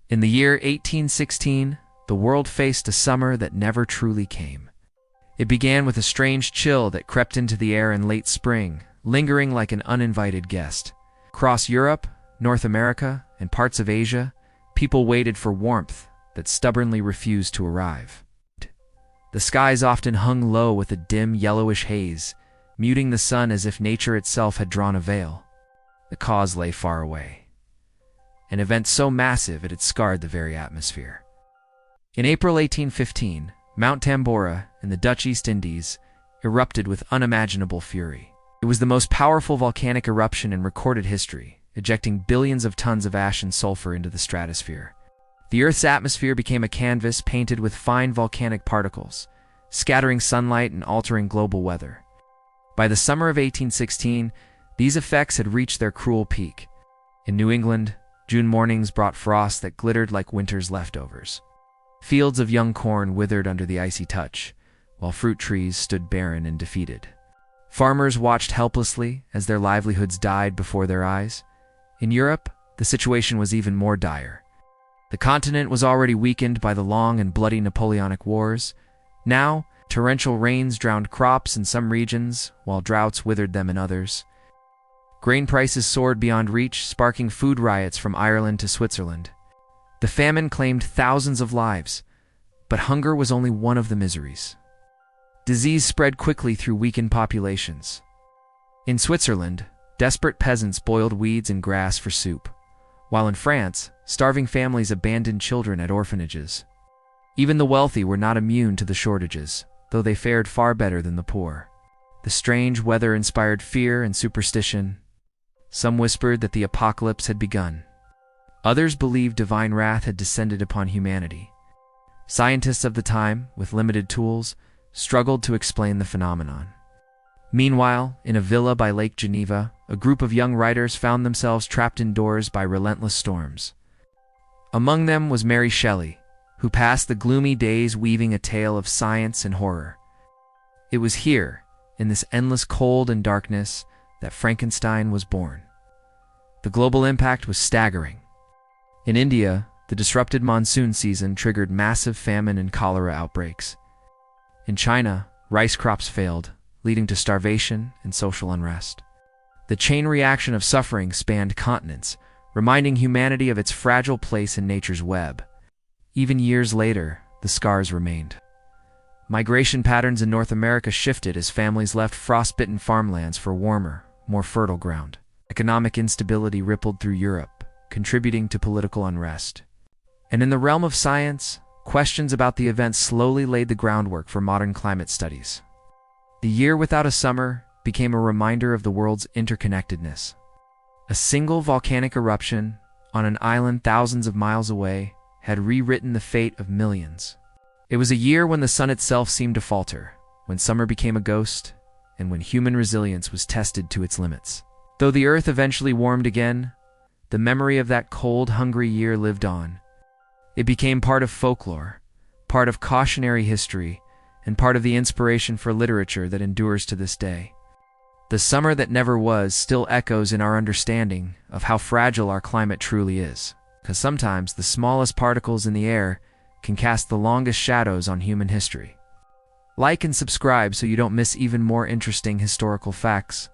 In the year 1816, the world faced a summer that never truly came. It began with a strange chill that crept into the air in late spring, lingering like an uninvited guest. Across Europe, North America, and parts of Asia, people waited for warmth that stubbornly refused to arrive. The skies often hung low with a dim yellowish haze, muting the sun as if nature itself had drawn a veil. The cause lay far away. An event so massive it had scarred the very atmosphere. In April 1815, Mount Tambora in the Dutch East Indies erupted with unimaginable fury. It was the most powerful volcanic eruption in recorded history, ejecting billions of tons of ash and sulfur into the stratosphere. The Earth's atmosphere became a canvas painted with fine volcanic particles, scattering sunlight and altering global weather. By the summer of 1816, these effects had reached their cruel peak. In New England, June mornings brought frost that glittered like winter's leftovers. Fields of young corn withered under the icy touch, while fruit trees stood barren and defeated. Farmers watched helplessly as their livelihoods died before their eyes. In Europe, the situation was even more dire. The continent was already weakened by the long and bloody Napoleonic Wars. Now, torrential rains drowned crops in some regions, while droughts withered them in others. Grain prices soared beyond reach, sparking food riots from Ireland to Switzerland. The famine claimed thousands of lives, but hunger was only one of the miseries. Disease spread quickly through weakened populations. In Switzerland, desperate peasants boiled weeds and grass for soup, while in France, starving families abandoned children at orphanages. Even the wealthy were not immune to the shortages, though they fared far better than the poor. The strange weather inspired fear and superstition. Some whispered that the apocalypse had begun. Others believed divine wrath had descended upon humanity. Scientists of the time, with limited tools, struggled to explain the phenomenon. Meanwhile, in a villa by Lake Geneva, a group of young writers found themselves trapped indoors by relentless storms. Among them was Mary Shelley, who passed the gloomy days weaving a tale of science and horror. It was here, in this endless cold and darkness, that Frankenstein was born. The global impact was staggering. In India, the disrupted monsoon season triggered massive famine and cholera outbreaks. In China, rice crops failed, leading to starvation and social unrest. The chain reaction of suffering spanned continents, reminding humanity of its fragile place in nature's web. Even years later, the scars remained. Migration patterns in North America shifted as families left frost-bitten farmlands for warmer, more fertile ground. Economic instability rippled through Europe, contributing to political unrest. And in the realm of science, questions about the event slowly laid the groundwork for modern climate studies. The year without a summer became a reminder of the world's interconnectedness. A single volcanic eruption on an island thousands of miles away had rewritten the fate of millions. It was a year when the sun itself seemed to falter, when summer became a ghost, and when human resilience was tested to its limits. Though the earth eventually warmed again, the memory of that cold, hungry year lived on. It became part of folklore, part of cautionary history, and part of the inspiration for literature that endures to this day. The summer that never was still echoes in our understanding of how fragile our climate truly is, because sometimes the smallest particles in the air can cast the longest shadows on human history. Like and subscribe so you don't miss even more interesting historical facts.